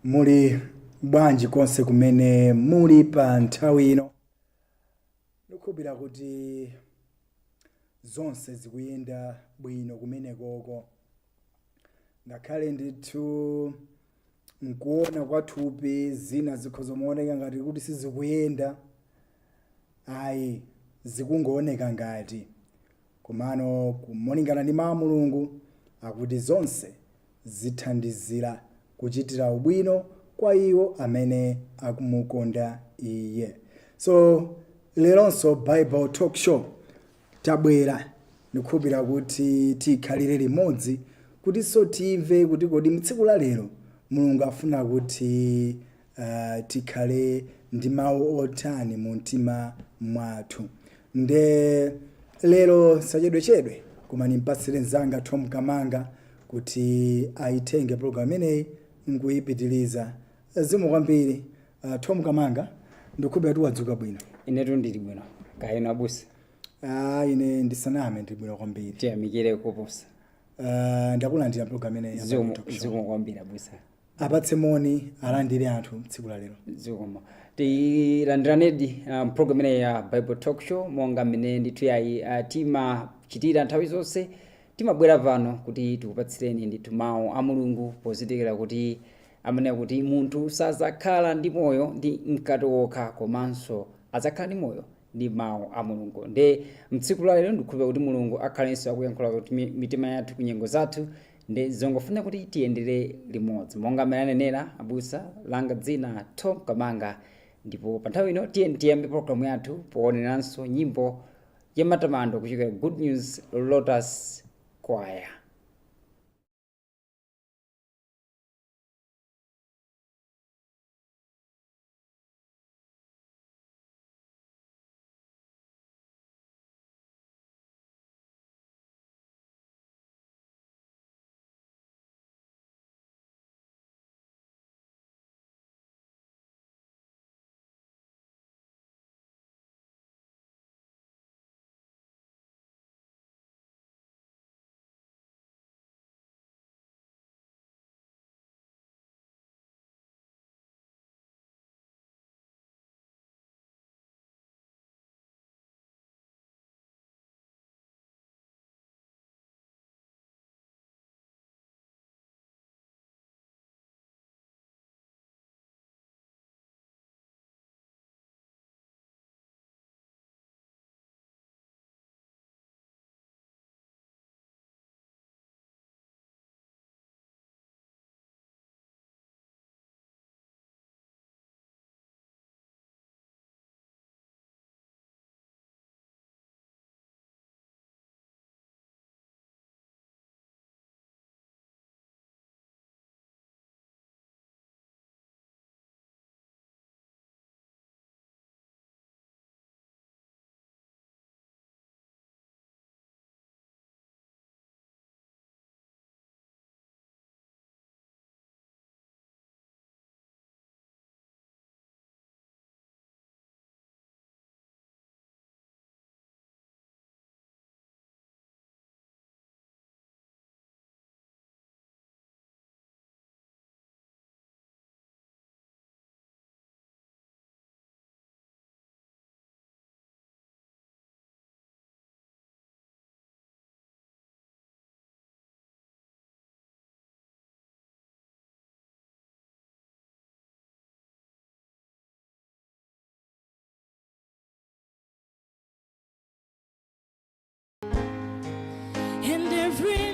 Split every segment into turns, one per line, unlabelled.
Muli bwanji konse kumene muli pa nthawi ino. Ndikukhulupirira kuti zonse zikuyenda bwino kumenekoko. Ngakhale ndithu nkuona kwathupi zina zikhoza kuoneka ngati kuti sizikuyenda. Ayi, zikungooneka ngati. Komano kumoningana ndi mawu a Mulungu akuti zonse zithandizira kuchitira ubwino kwa iwo amene akumukonda Iye. So leronso Bible Talk Show tabwera ndikukhulupirira kuti tikhalire limodzi kutinso timve kuti kodi mtsiku la lero Mulungu afuna kuti tikhale ndi mawu otani mu mtima mwathu. Nde lero sachedwechedwe koma nimpatsire mzanga Tom Kamanga kuti aitenge program imeneyi nkuyipitiliza. Zikomo kwambiri Tom Kamanga, ndikukhulupirira kuti wadzuka bwino.
Inetu ndili bwino. Kayino abusa.
Ine ndisaname ndili bwino kwambiri.
Tiyamikire kuposa.
Ndakulandira program imeneyi.
Zikomo kwambiri abusa.
Apatse moni alandire anthu tsiku la lero.
Zikomo. Tilandiranedi program imeneyi ya Bible Talk Show monga mmene ndithu yayi timachitira nthawi zonse. Timabwera pano kuti tikupatsireni ndithu mawu a Mulungu pozindikira kuti amene kuti munthu sazakhala ndi moyo ndi mkate wokha komanso azakhala ndi moyo ndi mawu a Mulungu. Nde mtsiku la lero ndikukhulupirira kuti Mulungu akhalenso akuyankhula kuti mitima yathu kunyengo zathu ndi zongofuna kuti tiyendere limodzi. Monga mmene anenera abusa langa dzina Tom Kamanga, ndipo pa nthawi ino tiyambe program yathu pooneranso nyimbo ya matamando kuchokera Good News Lotus Choir.
And every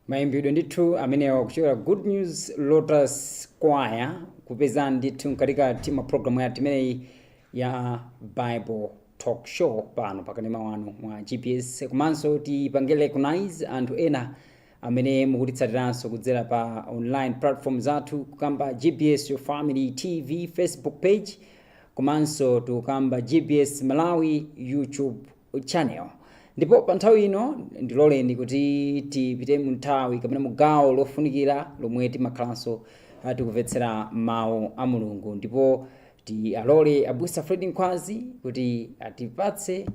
mayimbidwe ndithu amenewa kuchokera Good News Lotus Choir kupeza ndithu mkatikati mwa programu yathu imeneyi ya Bible Talk Show pano pakanema wanu mwa GPS, komanso tipange recognize anthu ena amene mukutitsatiranso kudzera pa online platform zathu kukamba GPS Your Family TV Facebook page, komanso tukamba GPS Malawi YouTube channel. Ndipo pa nthawi ino ndiloleni kuti tipite mu nthawi kapena mu gawo lofunikira lomwe timakhalanso tikumvetsera mawu a Mulungu, ndipo alole abusa Fred Nkwazi kuti atipatse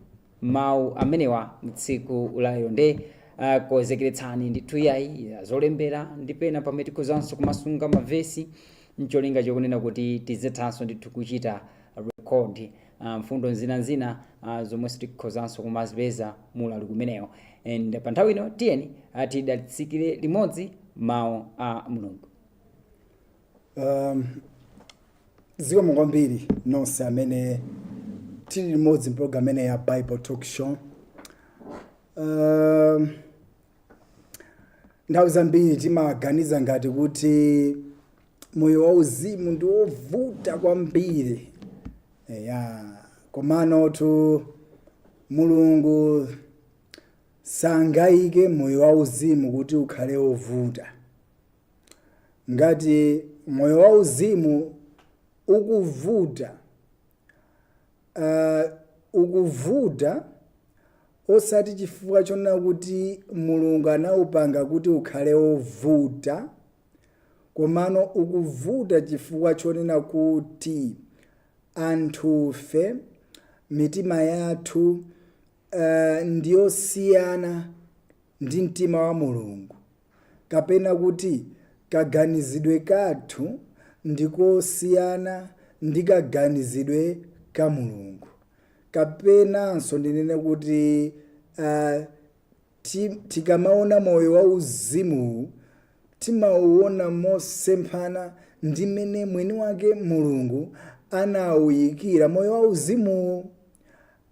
mawu amenewa mtsiku lalero. Nde kozekeretsani ndithu yayi zolembera ndipena pamene tikhozanso kumasunga mavesi mcholinga chokunena kuti tizethanso ndithu kuchita record mfundo zina zomwe tikhozanso kumazipeza mulali kumeneyo. And pa nthawi ino tiyeni tidalitsikire limodzi mawu a Mulungu.
Zikomo kwambiri nonse amene tili limodzi mpulogalamu imene ya Bible Talk Show. Nthawi zambiri timaganiza ngati kuti moyo wauzimu ndi wovuta kwambiri. Komano tu Mulungu sangayike moyo wauzimu kuti ukhale wovuta. Ngati moyo wauzimu ukuvuta osati chifukwa chonena kuti Mulungu anawupanga kuti ukhale wovuta, komano ukuvuta chifukwa chonena kuti anthufe mitima yathu ndiyosiyana ndi mtima wa Mulungu, kapena kuti kaganizidwe kathu ndikosiyana ndi kaganizidwe ka Mulungu. Kapenanso ndinene kuti tikamaona moyo wauzimu timauona mosemphana ndi mmene mwini wake Mulungu anawuyikira moyo wauzimu.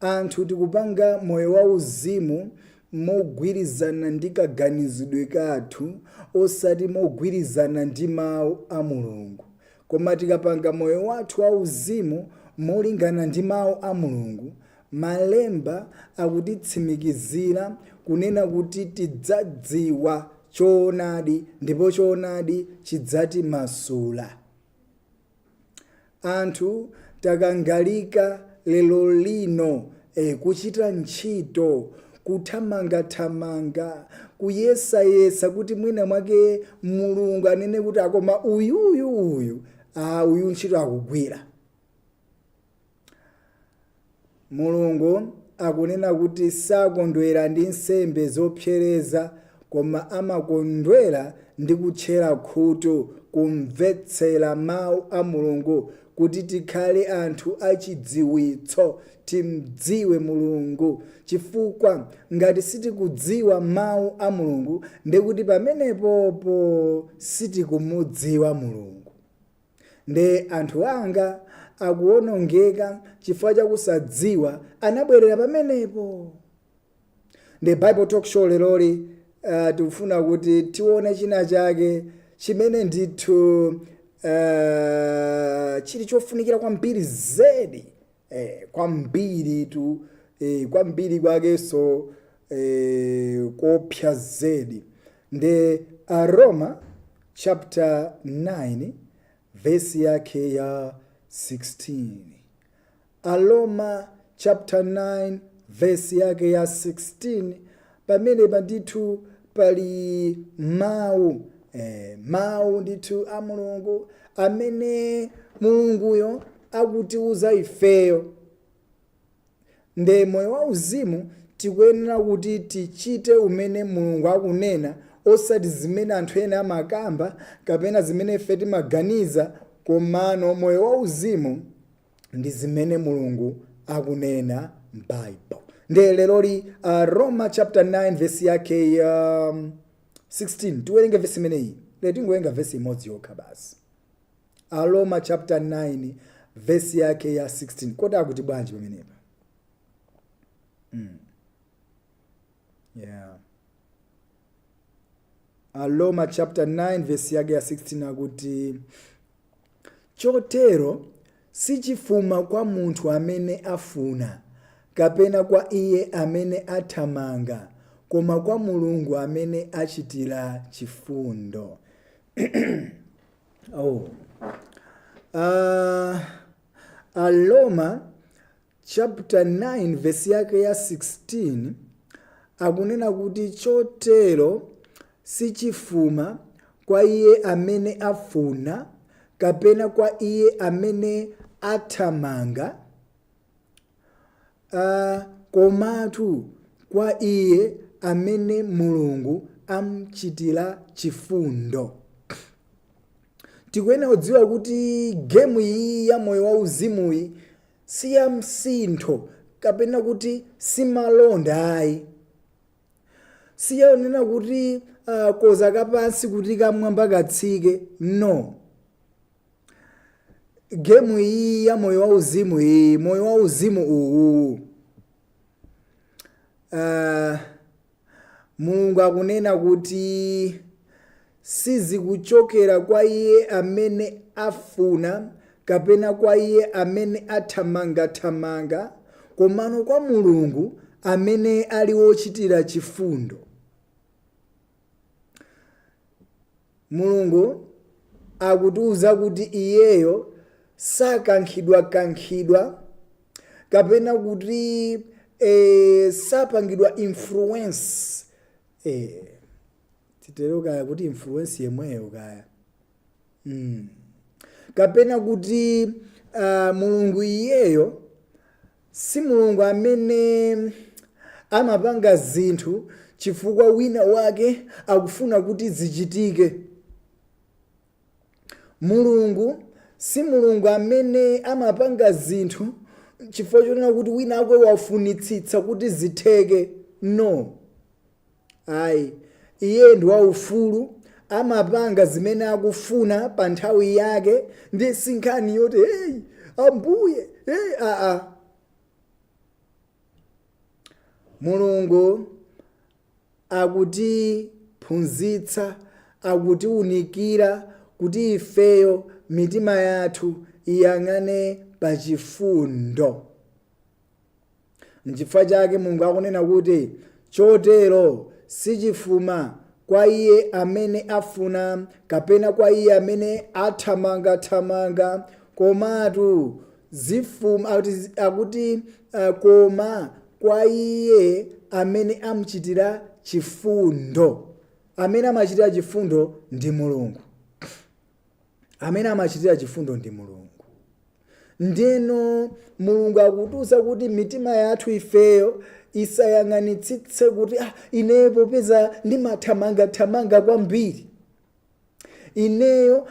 Anthu tikupanga moyo wauzimu mogwirizana ndi kaganizidwe kathu osati mogwirizana ndi mawu a Mulungu. Koma tikapanga moyo wathu wauzimu molingana ndi mawu a Mulungu, malemba akutitsimikizira kunena kuti tidzadziwa choonadi ndipo choonadi chidzatimasula. Anthu takangalika lero lino kuchita ntchito, kuthamangathamanga, kuyesayesa kuti mwina mwake Mulungu anene kuti akoma uyu ntchito akugwira. Mulungu akunena kuti sakondwera ndi nsembe zopsereza, koma amakondwera ndi kutchera khutu kumvetsera mawu a Mulungu, kuti tikhale anthu achidziwitso, timdziwe Mulungu. Chifukwa ngati sitikudziwa mawu a Mulungu ndekuti pamenepopo sitikumudziwa Mulungu. Nde anthu anga akuwonongeka chifukwa chakusadziwa anabwerera pamenepo. Nde Bible Talk Show leroli tikufuna kuti tione china chake chimene ndithu chili chofunikira kwambiri zedi, kwambiri tu, kwambiri kwakenso kopsa zedi. Nde Roma chapter 9 verse yake ya 16. Roma chapter 9 verse yake ya 16, pamene pandithu pali mawu ndithu a Mulungu amene Mulunguyo akutiuza ifeyo. Nde moyo wauzimu tikuyenera kuti tichite umene Mulungu akunena, osati zimene anthu ena amakamba kapena zimene ife timaganiza, komano moyo wauzimu ndi zimene Mulungu akunena m'Bible. Nde leroli Roma chapter 9 verse yake ya 16 tiwerenge verse imeneyi. Tingowerenga verse imodzi yokha basi. Roma chapter 9 verse yake ya 16. Kodi akuti bwanji pamenepa? Roma chapter 9 verse yake ya 16 akuti chotero sichifuma kwa munthu amene afuna kapena kwa iye amene athamanga koma kwa Mulungu amene achitira chifundo. Roma chapter 9 verse yake ya 16 akunena kuti chotero sichifuma kwa iye amene afuna kapena kwa iye amene athamanga komatu kwa iye amene Mulungu amchitira chifundo. Tikuyenera kudziwa kuti gemu iyi ya moyo wauzimu iyi si ya msintho kapena kuti si malonda ayi. Siyaonena kuti koza kapansi kuti kamwamba katsike, no. Gemu iyi ya moyo wauzimu iyi, moyo wauzimu uwu Mulungu akunena kuti sizikuchokera kwa iye amene afuna kapena kwa iye amene athamanga komano kwa Mulungu amene ali wochitira chifundo. Mulungu akutiuza kuti iyeyo sakankhidwa kapena kuti sapangidwa influence. Titero kaya kuti influence yemweyo kaya. Kapena kuti Mulungu iyeyo si Mulungu amene amapanga zinthu chifukwa wina wake akufuna kuti zichitike. Mulungu si Mulungu amene amapanga zinthu chifukwa chonena kuti wina wake wafunitsitsa kuti zitheke, no. Ayi, iye ndi waufulu, amapanga zimene akufuna pa nthawi yake ndi sinkhani yoti hey Ambuye Mulungu akutiphunzitsa, akutiunikira kuti ifeyo mitima yathu iyang'ane pa chifundo. N'chifukwa chake Mulungu akunena kuti chotero sichifuma kwa iye amene afuna kapena kwa iye amene athamanga komatu zifuma akuti koma kwa iye amene amchitira chifundo. Amene amachitira chifundo ndi Mulungu. Amene amachitira chifundo ndi Mulungu. Ndeno Mulungu akutiuza kuti mitima yathu ifeyo isayang'anitsitse kuti ineyo popeza ndimathamanga kwambiri, ineyo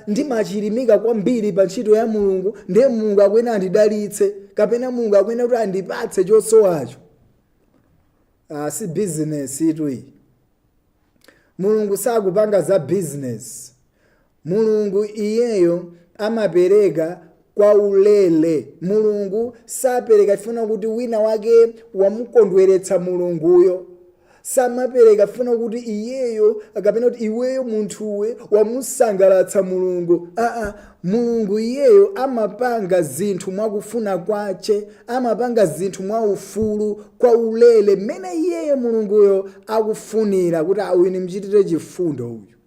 ndimachirimika kwambiri pa ntchito ya Mulungu, ndiye Mulungu akwena andidalitse kapena Mulungu akwena kuti andipatse chosowacho. Si business itu iyi. Mulungu sakupanga za business. Mulungu iyeyo amapereka kwa ulele. Mulungu sapereka ifuna kuti wina wake wamukondweretsa Mulunguyo. Samapereka ifuna kuti iyeyo akapena kuti iweyo munthuwe wamusangalatsa Mulungu. Mulungu iyeyo amapanga zinthu mwakufuna kwace, amapanga zinthu mwa ufulu kwa ulele mmene iyeyo Mulunguyo akufunira kuti awini mchitire chifundo uyu.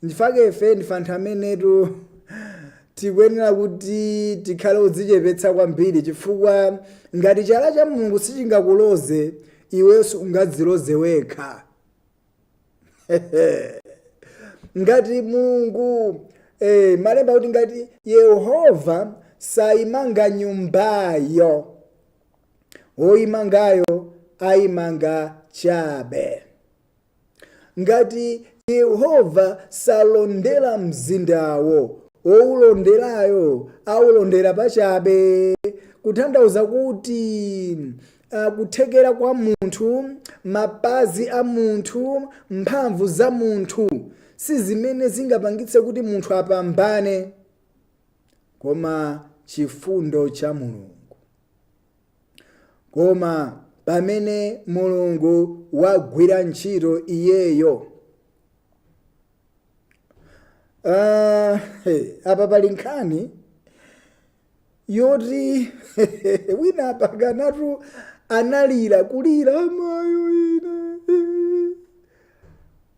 Ndifake ife ndifanthu amenetu tikuyenera kuti tikhale odzichepetsa kwambiri chifukwa ngati chala cha Mulungu sichingakuloze iweyo ungadziloze wekha. Ngati Mulungu malemba kuti ngati Yehova sayimanga nyumbayo, oyimangayo ayimanga chabe. Ngati Yehova salondera mzindawo, oulonderayo aulondera pachabe. Kutanthauza kuti kuthekera kwa munthu, mapazi a munthu, mphamvu za munthu si zimene zingapangitse kuti munthu apambane, koma chifundo cha Mulungu. Koma pamene mulungu wagwira ntchito iyeyo. Apa pali nkhani yoti wina pakanatu analira kulira amayo ine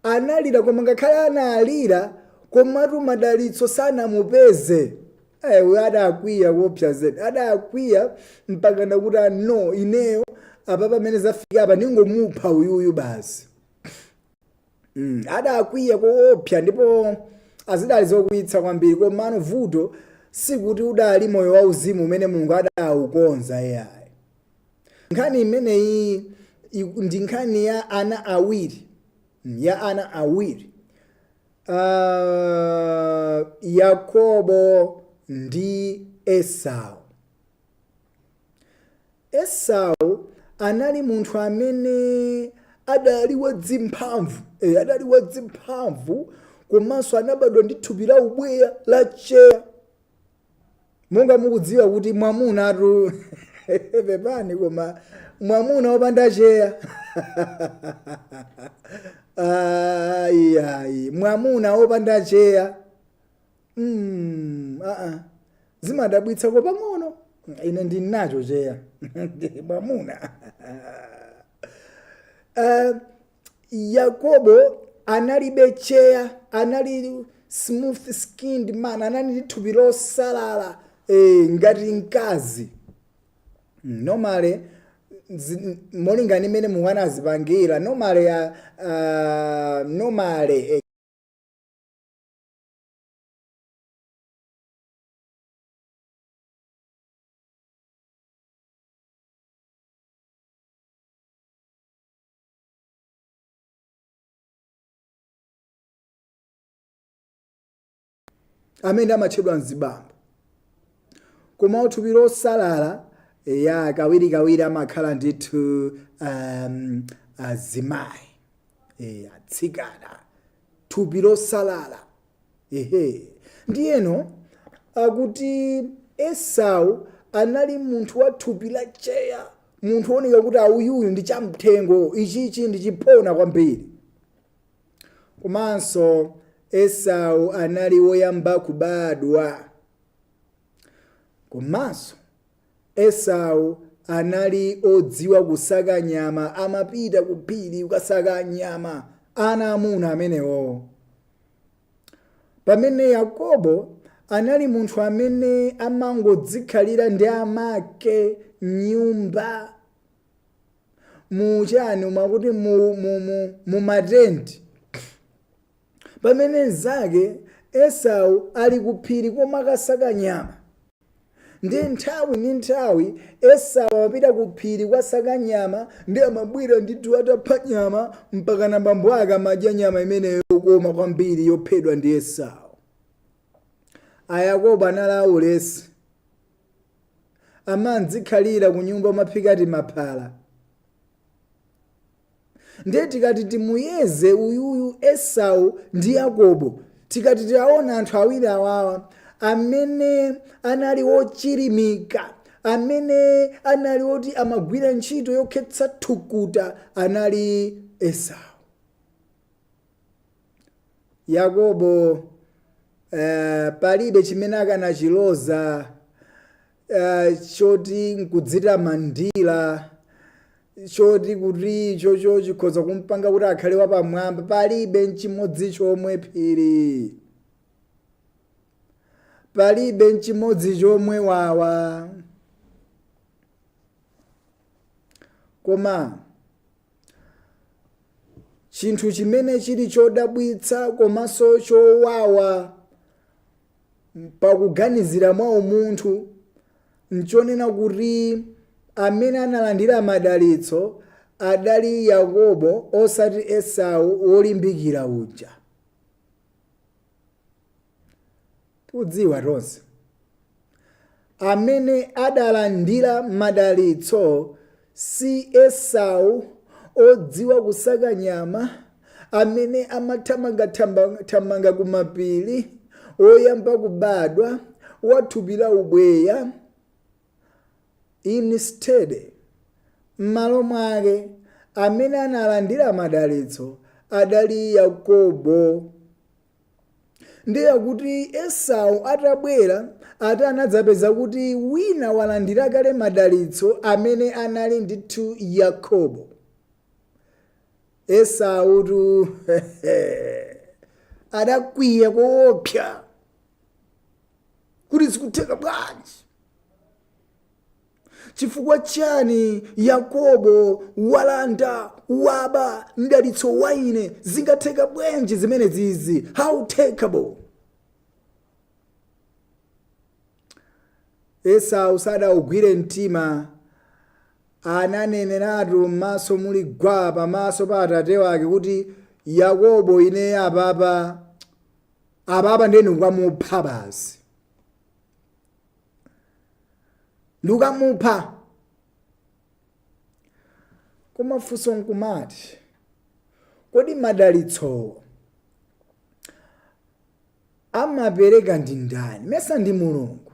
analira, koma ngakhale analira komatu madalitso sanamupeze. Adakwiya kuopsa zedi, adakwiya mpaka nakuti no ineyo apa pamene zafika apa ningomupha uyuyu basi. Adakwiya kuopsa, ndipo azidali zokuitsa kwambiri, koma vuto sikuti udali moyo wauzimu umene Mulungu adawukonza yayi. Nkhani imeneyi ndi nkhani ya ana awiri, Yakobo ndi Esau. Esau anali munthu amene adali wadzimphamvu, komanso anabadwa ndi thupi la ubweya la cheya. Monga mukudziwa kuti mwamuna atu pepani, koma mwamuna wopanda cheya mwamuna wopanda cheya zimadabwitsa ko pang'ono. Ine ndinacho cheya mwamuna. Yakobo analibe cheya, anali smooth skinned man, anali thupi losalala ngati mkazi. Normally molingana imene mwana azipangira normally amene amatchedwa mzibambo, koma thupi losalala kawirikawiri amakhala ndithu azimayi, atsikana, thupi losalala. Ndiyeno akuti Esau anali munthu wa thupi la cheya, munthu oneka kuti uyuyu ndi chamthengo, ichichi ndi chiphona kwambiri. Komanso Esau anali woyamba kubadwa, komanso Esau anali odziwa kusaka nyama, amapita ku phiri kukasaka nyama, ana amuna amenewo. Pamene Yakobo anali munthu amene amangodzikhalira ndi amake nyumba muchani mwakuti mu matenti. Pamene zake Esau ali ku phiri koma akasaka nyama. Ndi nthawi Esau amapita ku phiri kwasaka nyama, ndi amabwera ndithu atapha nyama mpaka na bambo ake amadya nyama imeneyo koma kwambiri yophedwa ndi Esau. Yakobo anali aulesi, amadzikhalira ku nyumba amaphikati maphala. Ndiye tikati timuyeze uyuyu Esau ndi Yakobo, tikati tiwaona anthu awiri awawa amene anali ochirimika, amene anali oti amagwira ntchito yokhetsa thukuta, anali Esau. Yakobo palibe chimene akanachiloza choti nkudzitamandira, choti kuti chocho chikhoza kumpanga kuti akhale wapamwamba. Palibe nchimodzi chomwe phiri, palibe nchimodzi chomwe wawa. Koma chinthu chimene chili chodabwitsa komanso chowawa pakuganizira mwa munthu nchonena kuti amene analandira madalitso adali Yakobo osati Esau wolimbikira uja. Tudziwa tonse amene adalandira madalitso si Esau odziwa kusaka nyama, amene amathamanga kumapiri, oyamba kubadwa, wathupi la ubweya. Instead m'malo mwake amene analandira madalitso adali Yakobo. Ndiye kuti Esau atabwera anadzapeza kuti wina walandira kale madalitso amene anali ndithu Yakobo. Esau tu adakwiya koopsa kuti zikutheka bwanji. Chifukwa chani Yakobo walanda waba mdalitso waine? Zingatheka bwanji zimene zizi? How takeable? Esau sadaugwire mtima, ananeneratu m'maso muli gwa pamaso pa atate wake kuti Yakobo ine apapa ndeni ukamupha basi. Lukamupha. Koma funso nkumati, kodi madalitso amapereka ndi ndani? Mesa ndi Mulungu.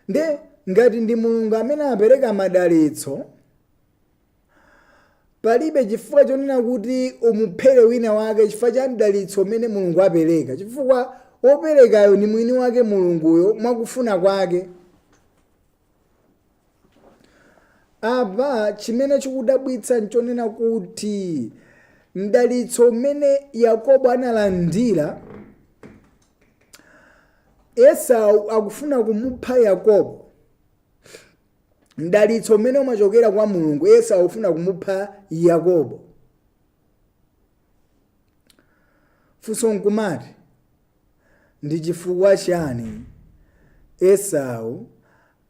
Nde ngati ndi Mulungu amene apereka madalitso, palibe chifukwa chonena kuti umuphere wina wake chifukwa cha mdalitso umene Mulungu apereka, chifukwa woperekayo ni mwini wake Mulunguyo mwakufuna kwake. Apa chimene chikudabwitsa nchonena kuti mdalitso umene Yakobo analandira, Esau akufuna kumupha Yakobo. Mdalitso umene umachokera kwa Mulungu, Esau akufuna kumupha Yakobo. Funso nkumati, ndi chifukwa chani Esau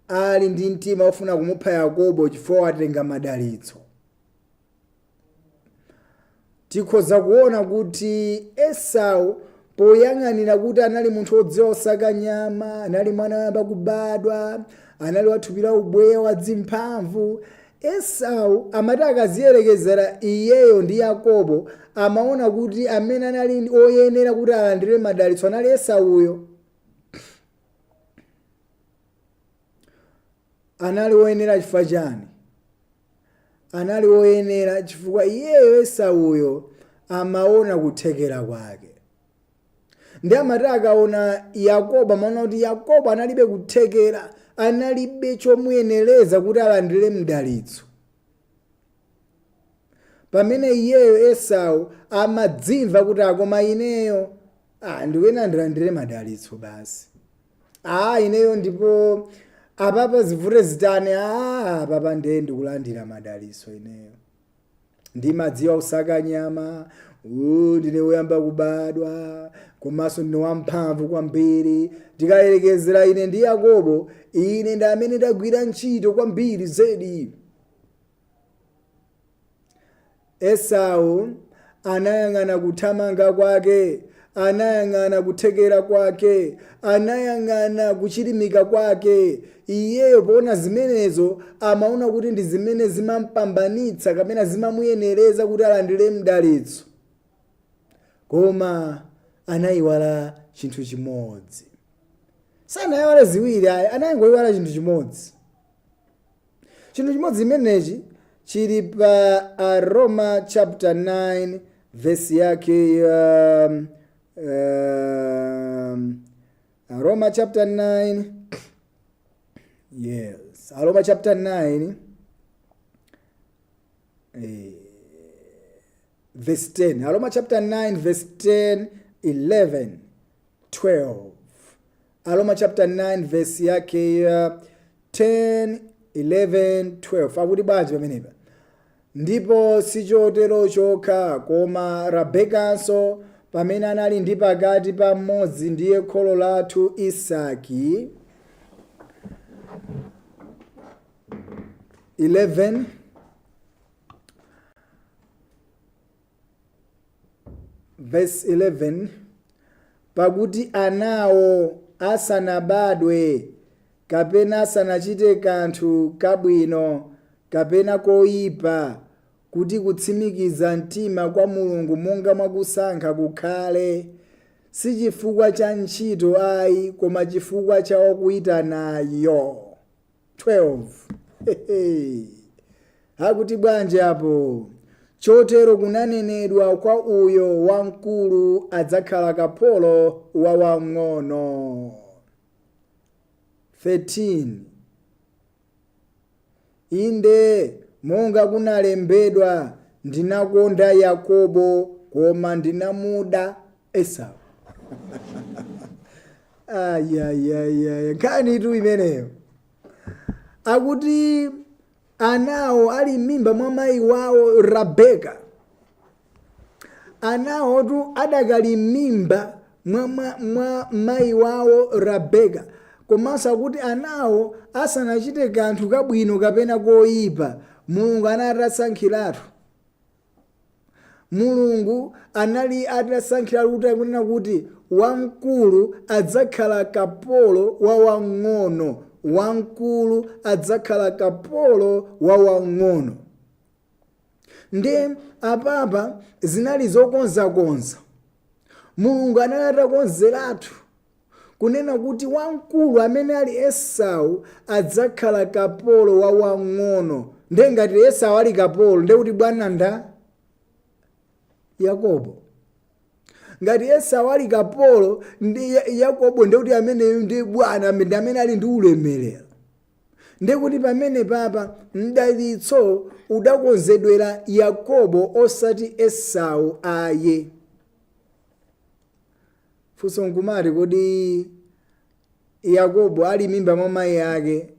ali ndi mtima ofuna kumupha Yakobo chifukwa watenga madalitso? Tikhoza kuona kuti Esau poyang'anira kuti anali munthu odziwa osaka nyama, anali mwana wayamba kubadwa, anali wathupi la ubweya wa dzimphamvu, Esau amati akaziyerekezera iyeyo ndi Yakobo amaona kuti amene anali oyenera kuti alandire madalitso anali Esauyo. Anali oyenera chifukwa chani? Anali oyenera chifukwa iyeyo Esauyo amaona kuthekera kwake. Ndi amati akaona Yakobo amaona kuti Yakobo analibe kuthekera, analibe chomuyenereza kuti alandire mdalitso. Pamene iyeyo Esau amadzimva kuti akoma ineyo ndiwena ndilandire madalitso basi. Ineyo ndipo apapa zivute zitane, apapa ndi kulandira madalitso ineyo. Ndimadziwa usaka nyama, ndine woyamba kubadwa, komanso ndine wamphamvu kwambiri. Tikayerekezera ine ndi Yakobo, ine ndi amene ndagwira ntchito kwambiri zedi. Esau anayang'ana kuthamanga kwake, anayang'ana kuthekera kwake, anayang'ana kuchilimika kwake. Iyeyo poona zimenezo amaona kuti ndi zimene zimampambanitsa kapena zimamuyenereza kuti alandire mdalitso. Koma anayiwala chinthu chimodzi. Sanayiwala ziwiri, anangoyiwala chinthu chimodzi. Chinthu chimodzi chimenechi chili pa Roma chapter 9 verse yake Roma chapter 9. Yes, Roma chapter 9 verse 10. Roma chapter 9 verse 10, 11, 12. Roma chapter 9 verse yake 10, 11, 12. Akuti bwanji pamenepa? Ndipo sichotero chokha koma Rabekanso pamene anali ndi pakati pa mmodzi ndiye kholo lathu Isaki. 11 verse 11, pakuti anawo asanabadwe kapena asanachite kanthu kabwino kapena koyipa kuti kutsimikiza mtima kwa Mulungu monga mwakusankha kukhale, si chifukwa cha ntchito ayi koma chifukwa cha okuyitanayo. 12. akuti bwanji apo, chotero kunanenedwa kwa uyo wamkulu adzakhala kapolo wa wang'ono. 13. Inde monga kunalembedwa, ndinakonda Yakobo koma ndinamuda Esau. Ayayayaya, nkhani tu imeneyo. Akuti anawo ali m'mimba mwa mayi wawo Rebeka. Anawo tu adakali m'mimba mwa mayi wawo Rebeka. Komanso akuti anawo asanachite kanthu kabwino kapena koyipa, Mulungu anali atasankhiratu. Mulungu anali atasankhiratu kuti akunena kuti wamkulu adzakhala kapolo wa wang'ono. Wamkulu adzakhala kapolo wa wang'ono. Ndi apapa zinali zokonzakonza. Mulungu anali atakonzeratu kunena kuti wamkulu amene ali Esau adzakhala kapolo wa wang'ono. Nde ngati Esau ali kapolo, nde kuti bwana nda Yakobo. Ngati Esau ali kapolo, ndi Yakobo nde kuti ameneyo ndi bwana amene ali ndi ulemerero. Nde kuti pamene papa mdalitso udakonzedwera Yakobo osati Esau aye. Funso nkumati kodi Yakobo ali m'mimba mwa mayi ake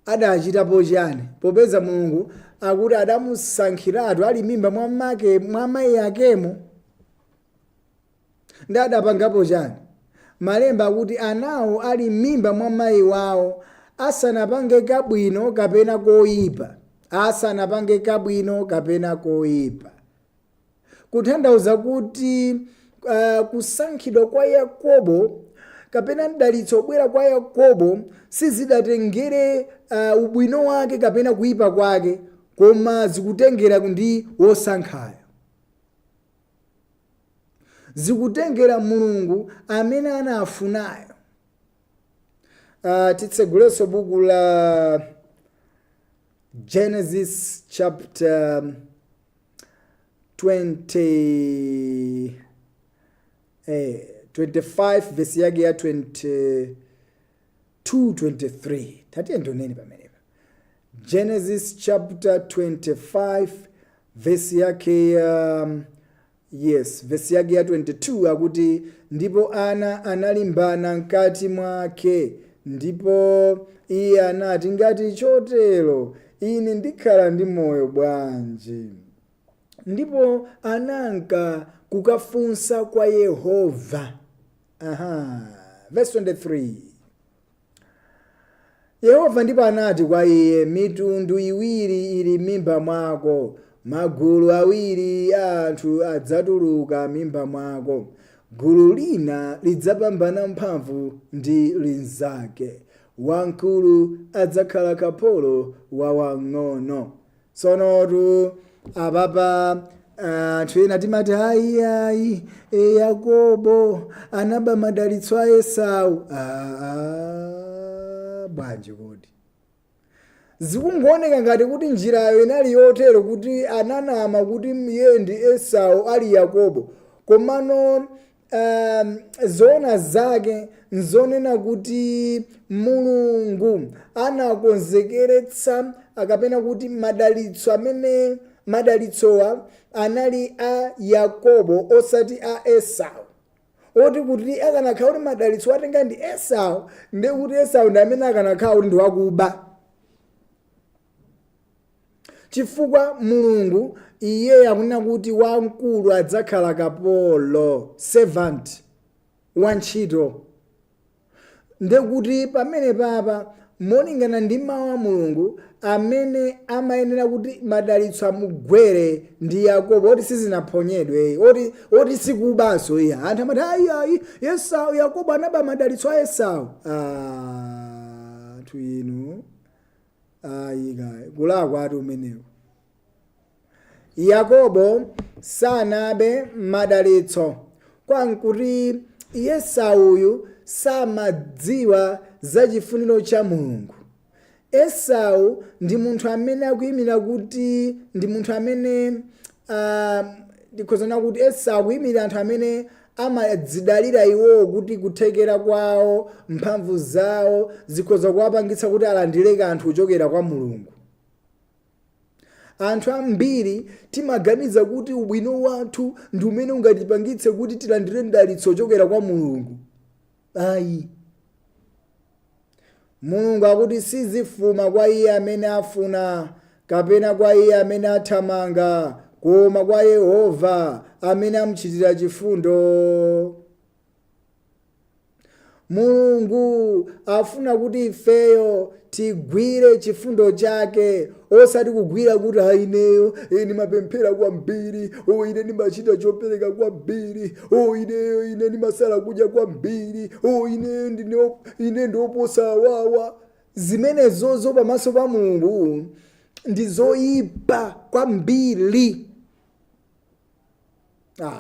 adachitapo chani? Popeza Mulungu akuti adamusankhiratu ali m'mimba mwa mayi akemo. Ndi adapangapo chani? Malemba akuti anawo ali m'mimba mwa mayi wawo asanapange kabwino kapena koyipa. Asanapange kabwino kapena koyipa. Kutanthauza kuti kusankhidwa kwa Yakobo kapena mdalitso obwera kwa Yakobo sizidatengere ubwino wake kapena kuyipa kwake, koma zikutengera ndi wosankhayo. Zikutengera Mulungu amene anafunayo. Titsegulenso buku la Genesis chapter 25 verse yake ya 22-23. Tatiye ndoneni pamenepa. Genesis chapter 25 verse yake ya verse yake ya 22 akuti ndipo ana analimbana mkati mwake, ndipo iye anati ngati chotero ine ndikhala ndi moyo bwanji. Ndipo ananka kukafunsa kwa Yehova. Verse 23. Yehova ndipo anati kwa iye, mitundu iwiri ili m'mimba mwako, magulu awiri anthu adzatuluka m'mimba mwako. Gulu lina lidzapambana mphamvu ndi linzake. Wamkulu adzakhala kapolo wa wang'ono. Tsonotu apapa anthu ena timati ayi Yakobo anaba madalitso a Esau. Bwanji kodi zikungooneka ngati kuti njirayo inali yotero kuti ananama kuti iye ndi Esau ali Yakobo. Komano zona zake nzonena kuti Mulungu anakonzekeretsa akapena kuti madalitsowa anali a Yakobo osati a Esau. Oti kuti akanakhala kuti madalitso atenga ndi Esau, ndi kuti Esau ndi amene akanakhala kuti ndi wakuba. Chifukwa Mulungu iye akunena kuti wamkulu adzakhala kapolo, servant, wantchito. Ndi kuti pamene papa molingana ndi mawu a Mulungu amene amayenera kuti madalitso amugwere ndi Yakobo, oti sizinaphonyedwe, oti sikubanso iya. Anthu amati ayi Esau, Yakobo anaba madalitso a Esau. Anthu inu kaya kulakwa ati umenewo. Yakobo sanabe madalitso kwankuti Esauyu samadziwa za chifuniro cha Mulungu. Esau ndi munthu amene akuyimira kuti ndi munthu amene ndikhozana kuti Esau akuyimira anthu amene amadzidalira iwowo kuti kuthekera kwawo mphamvu zawo zikhoza kuwapangitsa kuti alandire kanthu kuchokera kwa Mulungu. Anthu ambiri timaganiza kuti ubwino wathu ndi umene ungatipangitse kuti tilandire mdalitso kuchokera kwa Mulungu. Ayi. Mulungu akuti sizifuma kwa iye amene afuna kapena kwa iye amene athamanga, koma kwa Yehova amene amuchitira chifundo. Mulungu afuna kuti ifeyo tigwire chifundo chake, osati kugwira kuti ineyo ndimapemphera kwambiri, ine ndimachita chopereka kwambiri, ine ndimasala kudya kwambiri, ine ndioposa awawa. Zimenezozo pamaso pa Mulungu ndi zoyipa kwambiri.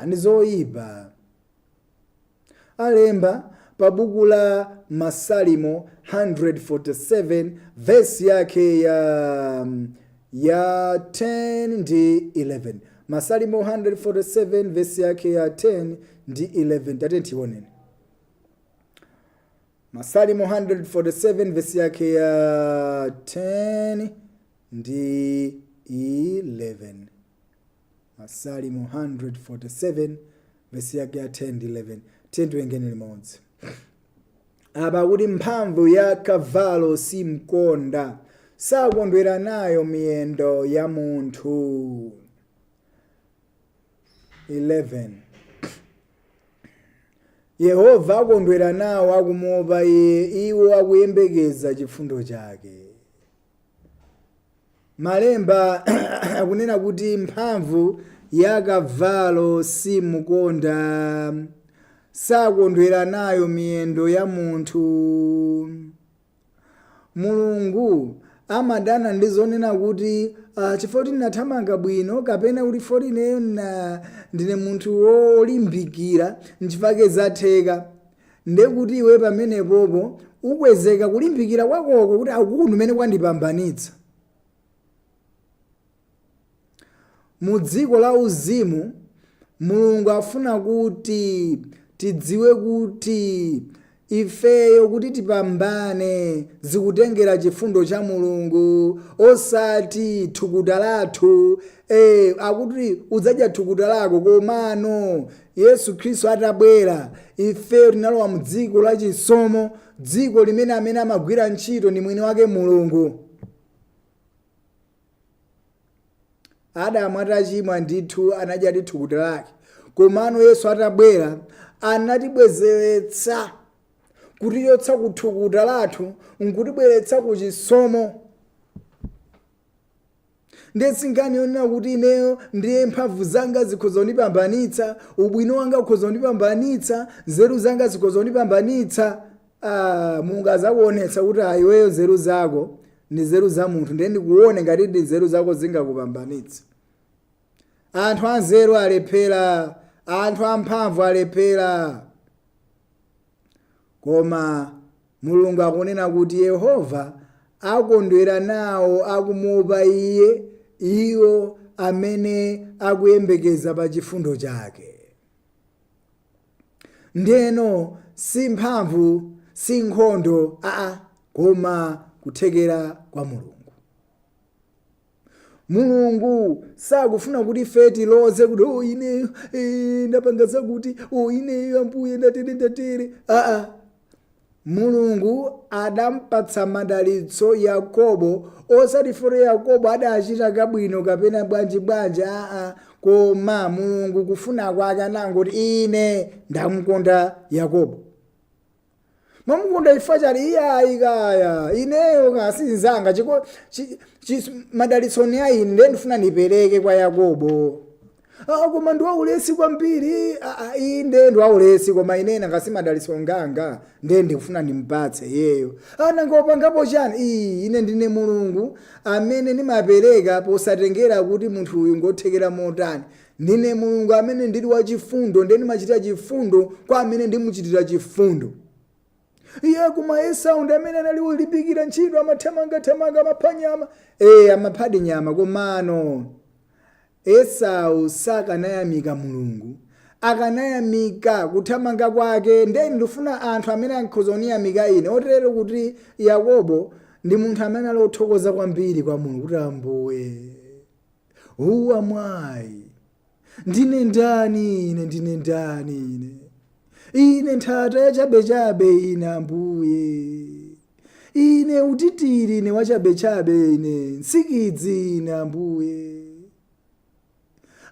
Ndi zoyipa. Alemba pa buku la Masalimo 147 verse yake ya 10 ndi 11. Masalimo 147 verse yake ya 10 ndi 11. Tate tioneni. Masalimo 147 verse yake ya 10 ndi 11. Masalimo 147 verse yake ya 10 ndi 11. Tiwengeni limodzi. Apa kuti mphamvu ya kavalo si mkonda, sakondwera nayo miyendo ya munthu. 11. Yehova akondwera nawo akumuopa iye, iwo akuyembekeza chifundo chake. Malemba akunena kuti mphamvu ya kavalo si mkonda, sakondwera nayo miyendo ya munthu. Mulungu amadana ndi zonena kuti chifukwa ndinathamanga bwino kapena kuti foti ineyo ndine munthu wolimbikira nchifake zatheka. Ndekuti iwe pamenepopo ukwezeka kulimbikira kwakoko kuti akukundu umene kwandipambanitsa. Mu dziko la uzimu Mulungu afuna kuti tidziwe kuti ifeyo kuti tipambane zikutengera chifundo cha Mulungu, osati thukuta lathu. Akuti udzadya thukuta lako, komano Yesu Khristu atabwera ifeyo tinalowa mu dziko la chisomo, dziko limene amene amagwira ntchito ndi mwini wake Mulungu. Adamu atachimwa ndithu anadya ndi thukuta lake, komano Yesu atabwera anatibwezeretsa kutiyotsa kuthukuta lathu nkutibweretsa ku chisomo. Ndesingani yonena kuti ineyo ndiye mphamvu zanga zikhoza kundipambanitsa, ubwino wanga ukhoza kundipambanitsa, nzeru zanga zikhoza kundipambanitsa. Mulungu azakuonetsa kuti iweyo nzeru zako ndi nzeru za munthu, ndiye ndikuone ngati ndi nzeru zako zingakupambanitsa. Anthu anzeru alephera, anthu amphamvu alephera. Koma Mulungu akunena kuti Yehova akondwera nawo akumuopa iye, iwo amene akuyembekeza pa chifundo chake. Ndeno si mphamvu, si nkhondo, koma kuthekera kwa Mulungu. Mulungu sakufuna kuti ife tiloze kuti ine ndapanga kuti ine Ambuye ndatere. Mulungu adampatsa madalitso Yakobo, osati fore Yakobo adachita kabwino kapena bwanji, koma Mulungu kufuna kwake anangoti ine ndamukonda Yakobo. Mamukonda ifa chali iyayi kaya ineyo kasinzanga madalitso ni ayi ine ndifuna nipereke kwa Yakobo. Koma ndi waulesi kwambiri. Inde ndi waulesi, koma ine ngasi madalitso nganga ndiye ndikufuna nimpatse yeyo. Nangopangapo chani? Ine ndine Mulungu amene nimapereka posatengera kuti munthu uyu ngothekera motani. Ndine Mulungu amene ndili wa chifundo, ndiye ndimachitira chifundo kwa amene ndimuchitira chifundo. iye kuma Esau ndi amene anali olimbikira ntchito, amathamanga amapha nyama. Amaphadi nyama, komano Esau sakanayamika Mulungu, akanayamika kuthamanga kwake. Ndeni ndifuna anthu amene ankhoza kuniyamika ine, otero kuti Yakobo ndi munthu amene ali othokoza kwambiri kwa Mulungu, kuti Ambuye uwa mwayi, ndine ndani ine nthata yachabechabe ine Ambuye, ine utitiri ine wachabechabe ine, nsikidzi ine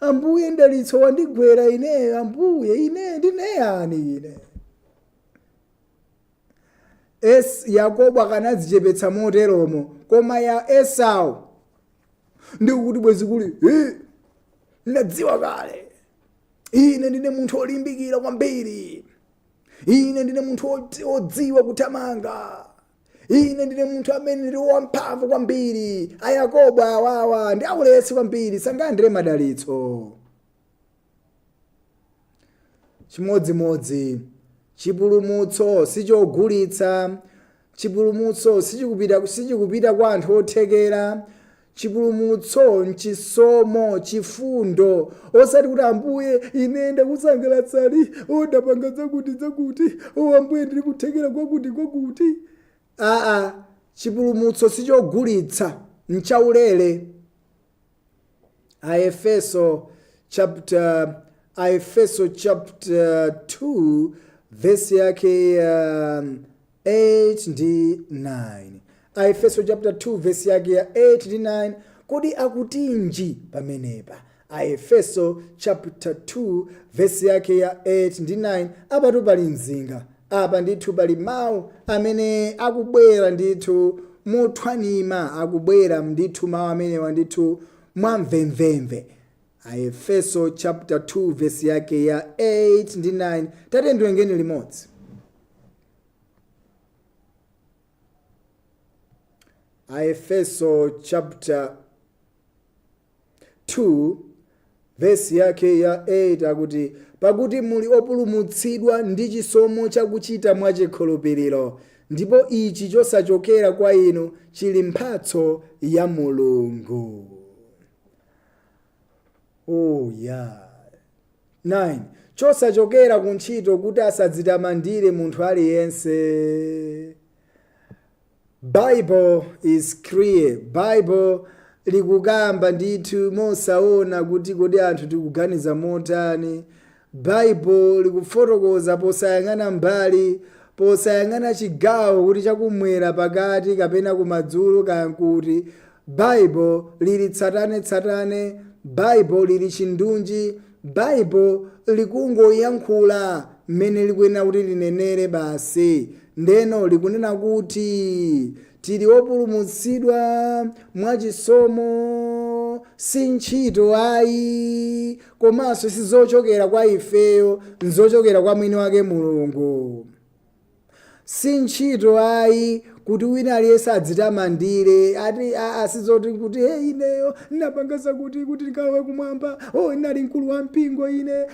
Ambuye ndalitso wandigwera ine Ambuye, ine ndine yani ine. Yakobo akanadzichepetsa moteromo, koma ya Esau ndikuti bwezi kuli ndadziwa kale, ine ndine munthu olimbikira kwambiri, ine ndine munthu odziwa kuthamanga, ine ndine munthu amene ndili wamphamvu kwambiri. Yakobo awawa ndi aulesi kwambiri, sangalandire madalitso. Chimodzimodzi, chipulumutso sichogulitsa, chipulumutso sichikupita kwa anthu othekera. Chipulumutso nchisomo, chifundo, osati kuti Ambuye ine ndakusangalatsani, ndapanga zakuti, Ambuye ndili kuthekera kwakuti. Chipulumutso sichogulitsa, nchaulere. Aefeso chapter 2 verse yake 8 ndi 9. Aefeso chapter 2 verse yake ya 8 ndi 9. Kodi akutinji pamenepa? Aefeso chapter 2 verse yake ya 8 ndi 9. Apa pali mzinga, apa ndithu pali mawu amene akubwera ndithu mothwanima, akubwera ndithu mawu amenewa ndithu mwamvemvemve. Aefeso chapter 2 verse yake ya 8 ndi 9. Tate ndiwengeni limodzi. Aefeso chapter 2 verse yake ya 8 akuti, pakuti muli opulumutsidwa ndi chisomo chakuchita mwachikhulupiriro, ndipo ichi chosachokera kwa inu, chili mphatso ya Mulungu. 9. Chosachokera ku ntchito kuti asadzitamandire munthu aliyense. Bible is clear. Bible likukamba ndithu mosaona kuti kodi anthu tikuganiza motani. Bible likufotokoza posayang'ana mbali, posayang'ana chigawo kuti chakumwera pakati kapena kumadzulo kankuti. Bible lili tsatane, Bible lili chindunji, Bible likungoyankhula mmene likwena kuti linenere basi. Ndeno likunena kuti tili opulumutsidwa mwachisomo, si ntchito ayi, komanso sizochokera kwa ifeyo, nzochokera kwa mwini wake Mulungu. Si ntchito ayi kuti wina aliyense adzitamandire, ati asizoti kuti ineyo ndinapanga zakuti ndikalowe kumwamba, ndinali mkulu wa mpingo ine,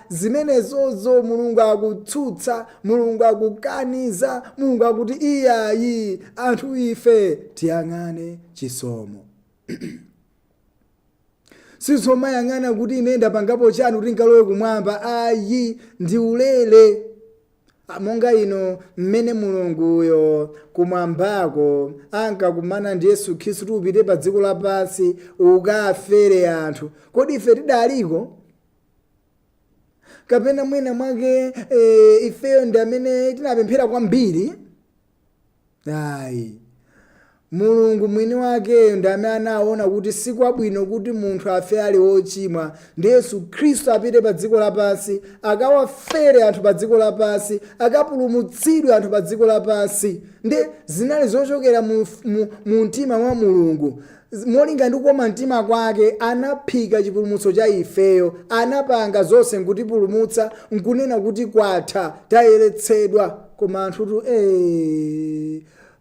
zimenezozo Mulungu akutsutsa, Mulungu akukaniza, Mulungu akuti iyayi, anthu ife tiyang'ane chisomo. Sizomayang'ana kuti ine ndapangapo chanu kuti ndikalowe kumwamba, ayi, ndi ulere. Monga ino mmene Mulunguyo kumwambako ankakumana ndi Yesu Khristu upite pa dziko lapansi ukafere anthu. Kodi ife tidaliko? Kapena mwina mwake ifeyo ndi amene tinapemphera kwambiri? Ayi. Mulungu mwini wake ndi amene anaona kuti si kwabwino kuti munthu afe ali wochimwa, ndi Yesu Khristu apite pa dziko lapansi akawafere anthu pa dziko lapansi, akapulumutsidwe anthu pa dziko lapansi. Ndi zinali zochokera mu mtima mwa Mulungu. Molinga ndi kukoma mtima kwake anaphika chipulumutso cha ifeyo, anapanga zonse nkutipulumutsa, nkunena kuti kwatha, tayeretsedwa. Koma anthutu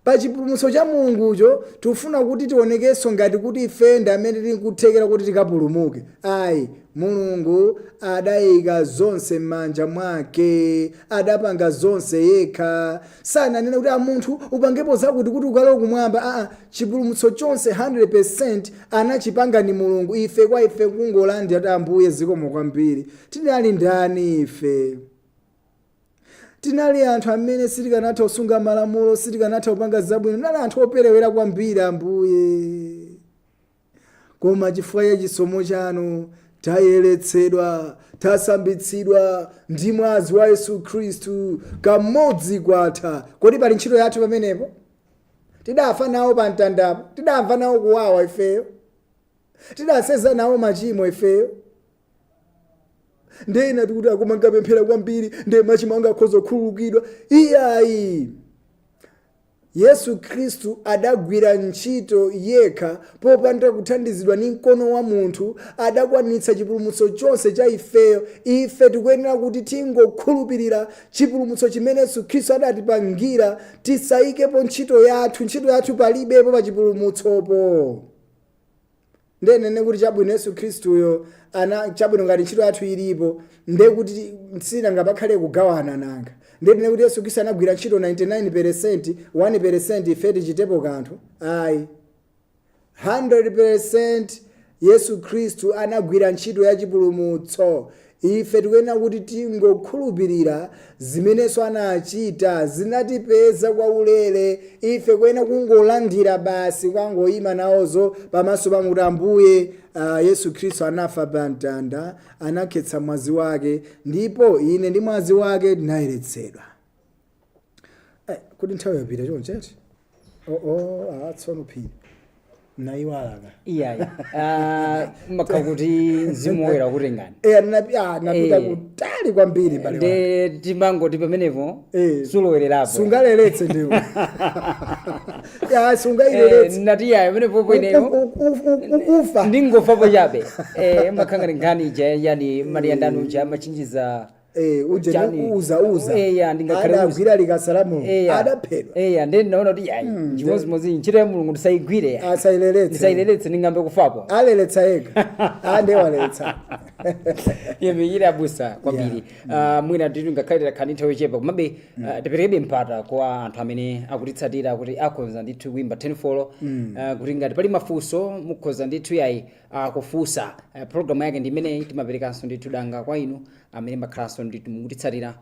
pa chipulumutso cha mulungucho tifuna kuti tionekenso ngati kuti ife ndi amene tili kuthekera kuti tikapulumuke. Ayi, mulungu adayika zonse m'manja mwake, adapanga zonse yekha. Sananena kuti munthu upangepo zakuti kuti ukalowe kumwamba. Chipulumutso chonse 100% anachipanga ni mulungu. Ife kwa ife kungolandira Ambuye zikomo kwambiri. Tinali ndani ife? Tinali anthu amene sitikanatha kusunga malamulo, sitikanatha kupanga zabwino. Tinali anthu operewera kwambiri Ambuye. Koma chifukwa cha chisomo chanu tayeretsedwa, tasambitsidwa ndi mwazi wa Yesu Khristu kamodzi kwatha. Kodi pali ntchito yathu pamenepo? Tidafa nawo pa mtandapo, tidamva nawo kuwawa ifeyo, tidaseza nawo machimo ifeyo. Ndena tikuti akumanga pemphera kwambiri nde machimo anga akhoza kukhululukidwa. Iyayi, Yesu Khristu adagwira ntchito yekha popanda kuthandizidwa ni mkono wa munthu, adakwanitsa chipulumutso chonse cha ifeyo. Ife tikuyenera kuti tingokhulupirira chipulumutso chimene Yesu Khristu adatipangira, tisayikepo ntchito yathu palibepo pa chipulumutsopo. Ndenene kuti chabwino Yesu Khristuyo chabwino ngati ntchito yathu ilipo, nde kuti sinangapakhale kugawana nanga. Ndene kuti Yesu Khristu anagwira ntchito 99%, 1% ife tichitepo kanthu. Ayi, 100% Yesu Khristu anagwira ntchito ya chipulumutso. Ife tikuyenera kuti tingokhulupirira zimenenso anachita, zinatipeza kwa ulere. Ife kuyenera kungolandira basi, kwangoyima nawozo pamaso pa kuti Ambuye Yesu Khristu anafa pa mtanda, anakhetsa mwazi wake, ndipo ine ndi mwazi wake ndinayeretsedwa. Kuti nthawi yapita choncheti? Tsono phiri naiwalaka.
Iyayi. Makakuti mzimu woyera kutengani.
Napita kutali kwambiri pale.
Nde timangoti pamenepo sulowererapo.
Sungaleletse ndiwo. Sungaileletse.
Natiya pamenepo ineyo
ufa.
Ndingofapo chabe. Makhanga ngani yani Maria ndanu cha machinjiza
uza
ndingakhale
adagwira likasalamu adaphedwa.
Ndeni naona kuti yayi chimozimozi ntchito ya mulungu tisayigwire, tisayileletse ndingambe kufapo.
Aleletsa yekha ndewaletsa.
Yemiyira abusa kwambiri. Mwina tiri ngakhalira khani nthawi chepa komabe tiperekebe mpata kwa anthu amene akutitsatira kuti akhoza ndithu kuimba 10 kuti ngati pali mafunso mukhoza ndithu yayi kufunsa. Program yake ndi imeneyi timaperekanso ndithu danga kwa inu amene makhalanso ndithu mukutitsatira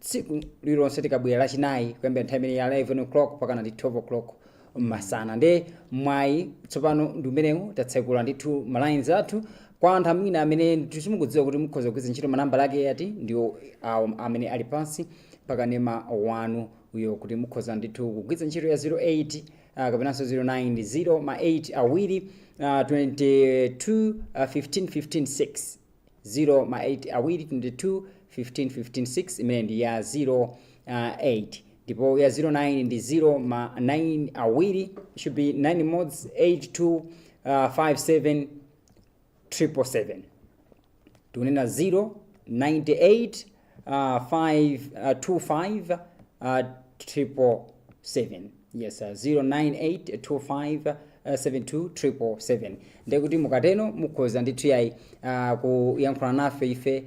tsiku lilonse tikabwera lachinayi kuyambira nthawi imene ya 11 o'clock pakana ndi 12 o'clock masana. Nde mwayi tsopano ndi umenewu tatsekula ndithu malines athu kwa anthu amene amene simukudziwa kuti mukhoza kugwiritsa ntchito manamba ake ati ndiwo amene ali pansi pakanema 1 uyo kuti mukhoza ndithu kugwiritsa ntchito ya 08 kapenanso 09 ndi 0 ma 8 awiri 22 15 15 6 0 ma 8 awiri 22 15 15 6 imene ndi ya 08 ndipo ya 09 ndi 0 ma 9 awiri should be 9 mods 82 57 777 tunena 0 98 525 777. Yes, 09825 72 ndekuti mukateno mukhoza ndithu yayi kuyankhula nafe ife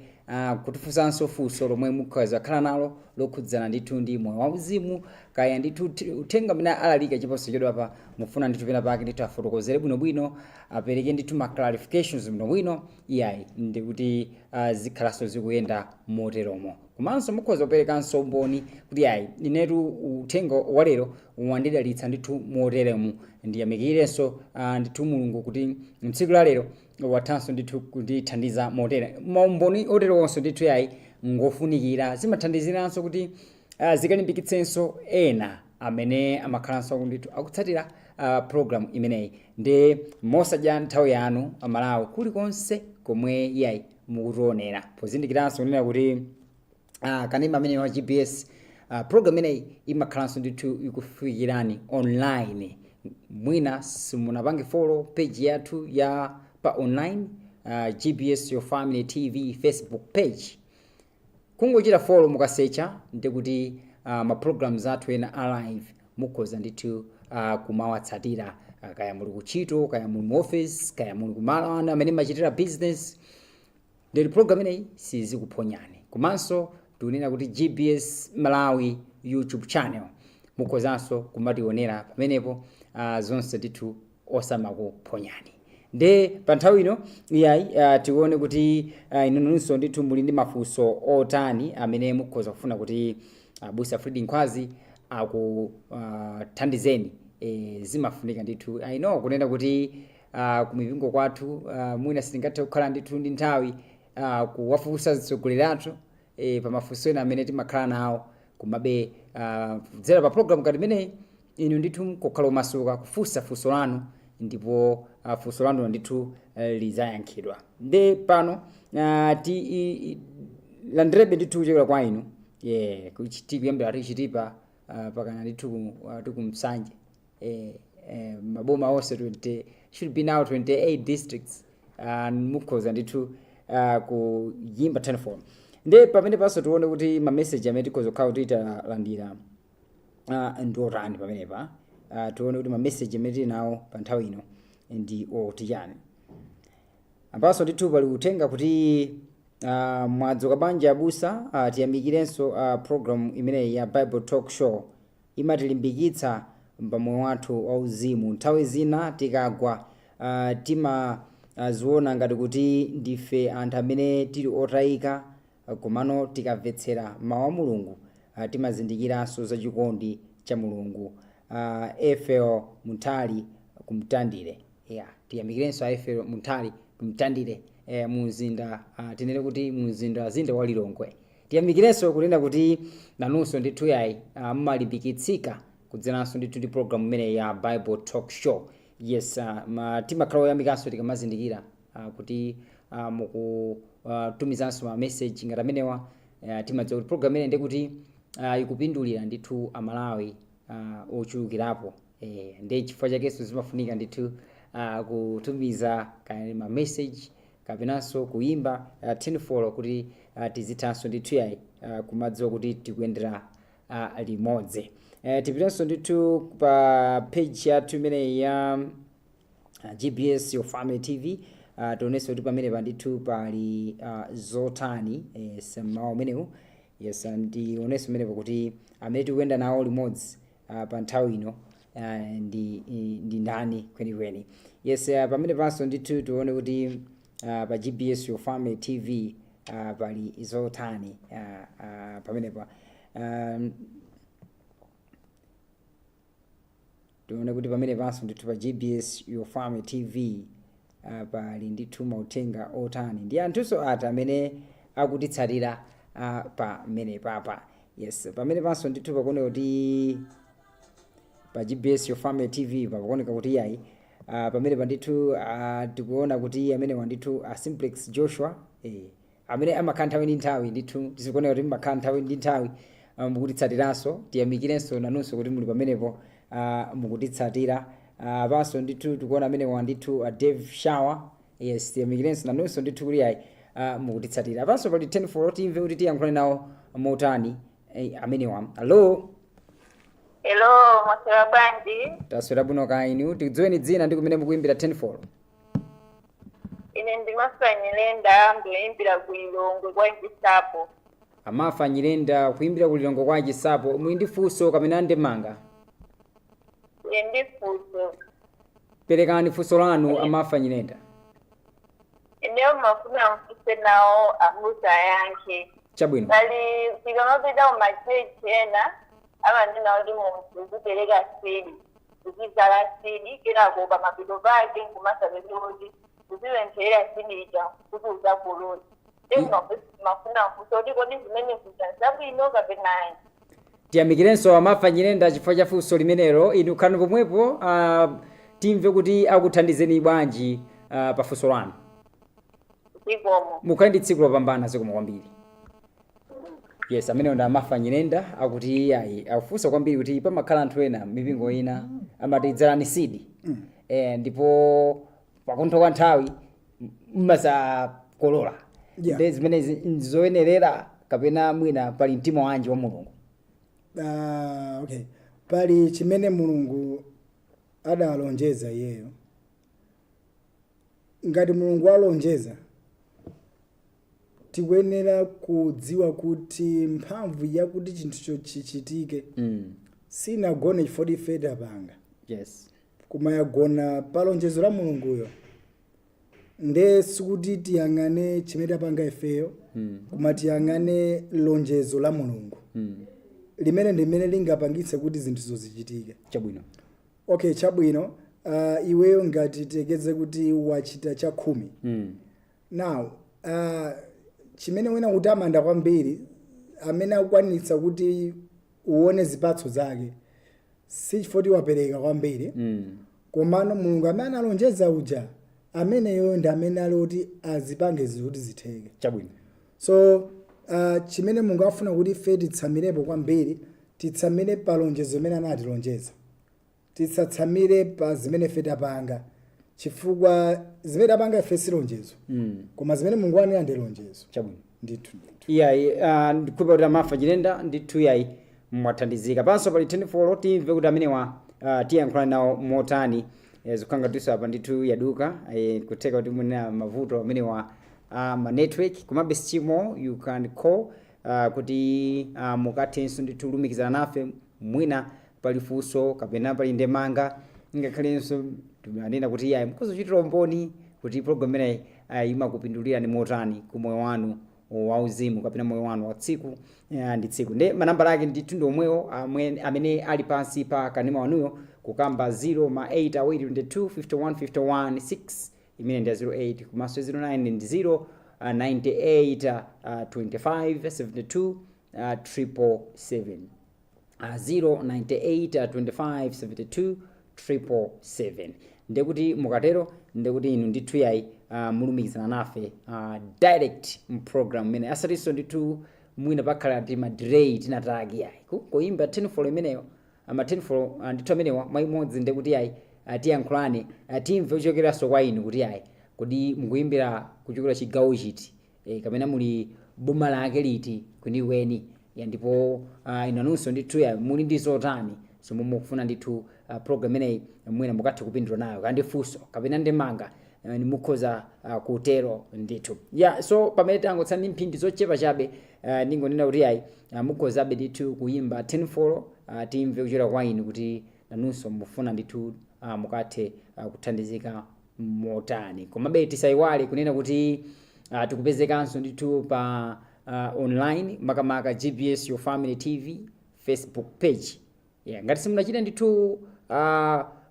kutifunsanso funso lomwe mukhoza khala nalo lokhudzana ndithu ndi moyo wauzimu kaya ndithu uthenga amene alalika chiponso chodwa pa mufuna ndithu pena pake ndithu afotokozere bwinobwino apereke ndithu ma clarifications bwinobwino iyayi ndikuti zikhalanso zikuyenda moteromo. Komanso mukhoza kuperekanso umboni kuti yayi inetu uthenga walero wandidalitsa ndithu moteremu ndiyamikirenso ndithu mulungu kuti mtsiku la lero wathanso ndithu kundithandiza motere. Maumboni oterewonso ndithu yayi ngofunikira zimathandiziranso kuti zikalimbikitsenso ena amene amakhalanso ndithu akutsatira program imeneyi. Nde mosadya nthawi yanu amalawi kulikonse komwe yayi mukutionera pozindikiranso kunena kuti kanema amene wa GPS program imeneyi imakhalanso ndithu ikufikirani online. Mwina simunapange follow page yathu ya pa online GPS Your Family TV Facebook page, kungochita follow mukasecha ndikuti ma programs athu ena alive mukhoza ndithu kumawatsatira kaya muli kuchito kaya muli mu office kaya muli kumalo anu amene machitira business. Ndeli program ineyi sizikuphonyani. Komanso tikunena kuti GBS Malawi YouTube channel mukhozanso kumationera pamenepo zonse ndithu osamakuphonyani. Nde pa nthawi ino iyayi tione kuti inunso ndithu muli ndi mafunso otani amene mukhoza kufuna kuti Abusa Fred Nkhwazi akuthandizeni. Zimafunika ndithu I know kunena kuti kumipingo kwathu mwina sitingathe kukhala ndithu ndi nthawi kuwafunsa atsogoleri athu pa mafunso ena amene timakhala nawo kumabe kudzera pa program ngati imeneyi inu ndithu mukukhala omasuka kufunsa funso lanu ndipo funso lanu ndithu lizayankhidwa. Nde pano landirebe ndithu kuchokera kwa inu kuyambira tichitipa pakana ndithu tikumsanje maboma onse should be now 28 districts mukhoza ndithu kuyimba telephone. Nde pamene paso tione kuti ma message amene tikhoza kukhala kuti talandira ndiotani pamenepa. Tione kuti ma message amene tili nawo pa nthawi ino ndi otiyani. Apaso ndithu pali kutenga kuti mwadzuka bwanji abusa, tiyamikirenso program imeneyi ya Bible Talk Show imatilimbikitsa pamoyo wathu wauzimu. Nthawi zina tikagwa timaziona ngati kuti ndife anthu amene tili otayika, komano tikamvetsera mawu a Mulungu timazindikiranso za chikondi cha Mulungu. Efeo Muntali kumtandire. Tiyamikirenso Efeo Muntali kumtandire muzinda tinene kuti muzinda wa Lilongwe. Tiyamikirenso kunena kuti nanunso ndithu yayi mmalimbikitsika kudzeranso ndithu ndi program imene ya Bible Talk Show. Yes, timakhala oyamikanso tikamazindikira kuti mukutumizanso ma message ngati amenewa. Timadziwa kuti program imene ndikuti ikupindulira ndithu Amalawi ochulukirapo. Ndi chifukwa chakenso zimafunika ndithu kutumiza kaya ma message kapenanso kuimba 10 kuti tizithanso ndithu yayi kumadziwa kuti tikuyendera limodzi. Tipitanso ndithu pa page yathu imene ya GBS Your Family TV. Tionenso kuti pamene pandithu pali zotani semawu menewu. Yes, ndionenso menepo kuti amene tikuyenda nawo limodzi pa nthawi ino ndi ndani kwenikweni. Yes, pamene panso ndithu tione kuti pa GBS Your Family TV pali zotani pamenepa. Tione kuti pamene panso ndithu pa GBS Your Family TV pali ndithu mauthenga otani ndi anthunso ati amene akutitsatira pamene papa. Yes, pamene panso ndithu pakuoneka kuti pa GBS Your Family TV pakuoneka kuti yayi pamene pandithu tikuona kuti amene wandithu Simplex Joshua amene amakhala nthawi ndi nthawi ndithu tizikuoneka kuti mmakhala nthawi ndi nthawi mukutitsatiranso. Tiyamikirenso nanunso kuti muli pamenepo mukutitsatira. Panso ndithu tikuona amene wandithu Dave Shower. Yes, tiyamikirenso nanunso ndithu kuti yayi mukutitsatira. Panso pali 10 timve kuti tiyankhule nawo motani amenewa. Hello.
Hello, mwaswera bwanji.
Taswera bwino kaya inu. Tidziweni dzina ndi kumene mukuimbira 10.
Ine ndi Mafanyilenda ndikuimbira ku Lilongwe kwa Chisapo.
Amafanyilenda kuimbira ku Lilongwe kwa Chisapo. Muli ndi funso kapena ndemanga?
Ndi funso.
Perekani funso lanu Amafanyilenda.
Eneo mafuna mfuse nawo abusa yankhe.
Chabwino.
Bali tikamapita umachechi ena abandina oli muntu kupereka sidi. Kuzizala sidi kenako pamapito pake nkumasabelodi. Kuziwenthera sidi ija kutuza kulodi. Mafuna mfuse oti kodi zimene kusanzabwino kapenayi.
Tiyamikirenso Amafanyilenda chifukwa cha funso limenelo. Inu khalani pomwepo timve kuti akuthandizeni bwanji pa funso lanu. Mukhale ndi tsiku lopambana zikomo kwambiri. Yes, amene ndi Amafanyilenda akuti yayi akufunsa kwambiri kuti pamakhala anthu ena mipingo ina amatidzalani sidi. Ndipo pakuntho kwa nthawi mmasakolola. Ndi zimene zoyenerera kapena mwina pali mtima wanji wa Mulungu.
Okay. pali chimene mulungu adalonjeza iyeyo. Ngati mulungu alonjeza, tikuyenera kudziwa kuti mphamvu yakuti chinthucho chichitike sinagone chifukwa ife tapanga.
Yes.
Koma yagona pa lonjezo la mulunguyo. Nde sikuti tiyang'ane chimene tapanga ifeyo, koma tiyang'ane lonjezo la mulungu. Limene ndimene lingapangitse kuti zinthuzo zichitike.
Chabwino.
Okay, chabwino. Iweyo ngati tekeze kuti wachita cha 10. Now, chimene wena kutamanda kwambiri, amene akwanitsa kuti uone zipatso zake, si chifukwa wapereka kwambiri. Komano mulungu amene alonjeza uja, ameneyo ndi amene aloti azipange kuti zitheke.
Chabwino.
So chimene mulungu afuna kuti ife titsamirepo kwambiri, titsamire pa lonjezo limene anatilonjeza. Tisatsamire pa zimene ife tapanga, chifukwa zimene tapanga ife si lonjezo. Koma zimene mulungu anena ndi lonjezo.
Chabwino.
Ndithu.
Iya, ndikupa kuti amafa chilenda ndithu yayi mwathandizika. Panso pali 10 timve kuti amenewa tiyankhula nawo motani. Zikukanga tiso apa ndithu yaduka kuteka kuti muna mavuto amenewa ma network. Komabe sichimo you can call kuti mukathenso ndithu lumikizana nafe mwina pali funso kapena pali ndemanga ngakhalenso timanena kuti iyayi mukuzochitira umboni kuti program imeneyi imakupindulirani motani ku moyo wanu wauzimu kapena moyo wanu wa tsiku ndi tsiku. Nde manambala ake ndithu ndi omwewo amene ali pansi pa kanema wanuyo kukamba 0 imene ndi 08 komanso 09 ndi 0 98 25 72 777 098 25 72 777. Ndekuti mukatero ndekuti inu ndithu yayi mulumikizana nafe direct mprogram imene asatiso ndithu mwina pakhala ti madelay tinataki yayi kuimba 10 imeneyo ama 10 ndithu amenewa mwaimodzi ndekuti yayi tiyankhulane timve kuchokeranso kwa inu kuti yayi kodi mukuimbira kuchokera chigawo chiti kapena muli boma lake liti kuniweni ndipo inanunso ndithu yayi muli ndi zotani somwe mukufuna ndithu program imeneyi mwina mukathe kupindula nayo kandi funso kapena ndemanga mukhoza kutero ndithu. So pamene tangotsani mphindi zochepa chabe ningonena kuti yayi mukhozabe ndithu kuimba 10 timve kuchokera kwa inu kuti nanunso mufuna ndithu mukathe kuthandizika motani. Komabe tisayiwale kunena kuti tikupezekanso ndithu pa online makamaka GBS Your Family TV Facebook page. Ngati simunachita ndithu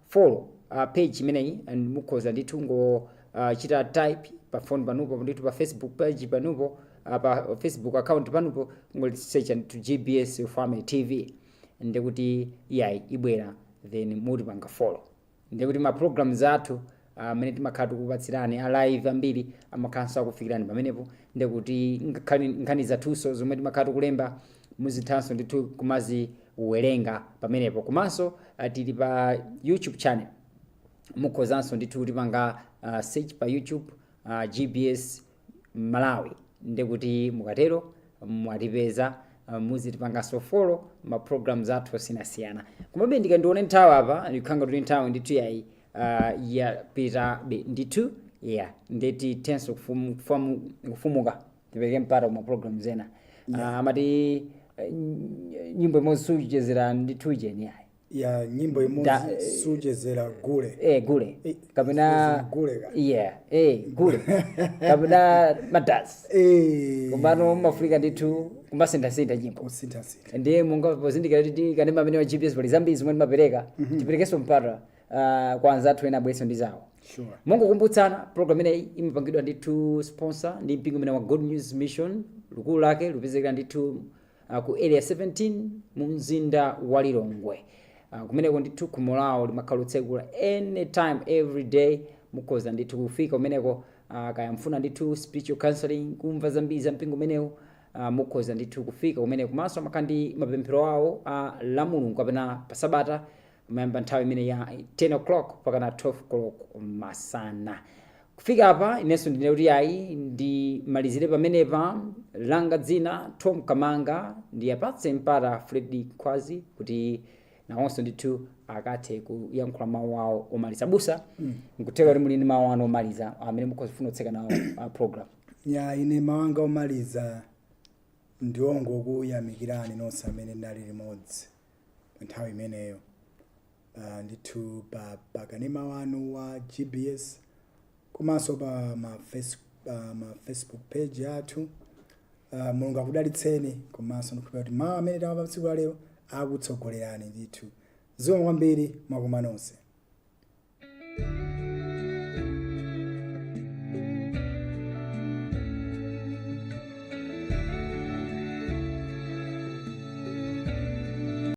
follow page imeneyi mukhoza ndithu ngo chita type pa phone panupo ndithu pa Facebook page panupo pa Facebook account panupo ngoli search ndithu GBS Your Family TV ndekuti yayi ibwera then muti panga follow. Ndekuti ma programs athu amene timakhala kupatsirani live ambiri amakhanso akufikirani pamenepo ndekuti nkhani zathunso zomwe timakhala kulemba muzithanso ndithu kumazi uwerenga pamenepo. Komanso tili pa YouTube channel mukhozanso ndithu tipanga search pa YouTube GBS Malawi ndekuti mukatero mwatipeza muzitipanganso follow ma programs athu osinasiyana. Komabe ndikandione nthawi apa ndikhanga kuti nthawi ndithu yayi yapita ndithu ndeti tenso kufumuka tipeke mpata ma programs ena amati nyimbo imodzi suchezera ndithu jeni yayi
nyimbo imodzi suchezera gule
gule kapena
gule
gule kapena madas kumbano mafrika ndithu kumasintha nyimbo
kusintha
ndiye mungapozindikira kuti kanema amene wa GPS pali zambiri zomwe timapereka tiperekenso mpata kwa anzathu ena abweso ndi zawo. Mungokumbutsana program ineyi imapangidwa ndithu sponsor ndi mpingo umene wa Good News Mission likulu lake lupezekera ndithu ku area 17 mu mzinda wa Lilongwe. Kumeneko ndithu khumo lawo limakhala lotsekula anytime every day mukhoza ndithu kufika kumeneko kaya mfuna ndithu spiritual counseling kumva zambiri za mpingo umenewu mukhoza ndithu kufika kumeneko. Komanso amakhala mapemphero awo la Mulungu kapena pa Sabata mayamba nthawi imene ya 10 o'clock mpaka na 12 o'clock masana. Kufika apa inenso ndine kuti yayi ndi malizire pamenepa langa dzina Tom Kamanga ndiyapatse mpata Freddy Kwazi kuti nawonso ndithu akathe kuyankhula mawu awo omaliza. Abusa nkutheka kuti muli ndi mawu anu omaliza amene mukufuna kutseka nawo program.
Ya ine mawanga omaliza ndiyongokuyamikirani nonse amene ndali limodzi nthawi imeneyo. Ndithu pa kanema wanu wa GBS komanso pa ma Facebook page yathu. Mulungu akudalitseni komanso ndikukhulupirira kuti mawu amene tamva tsiku la lero akutsogolerani ndithu. Zikomo kwambiri mwakoma nonse.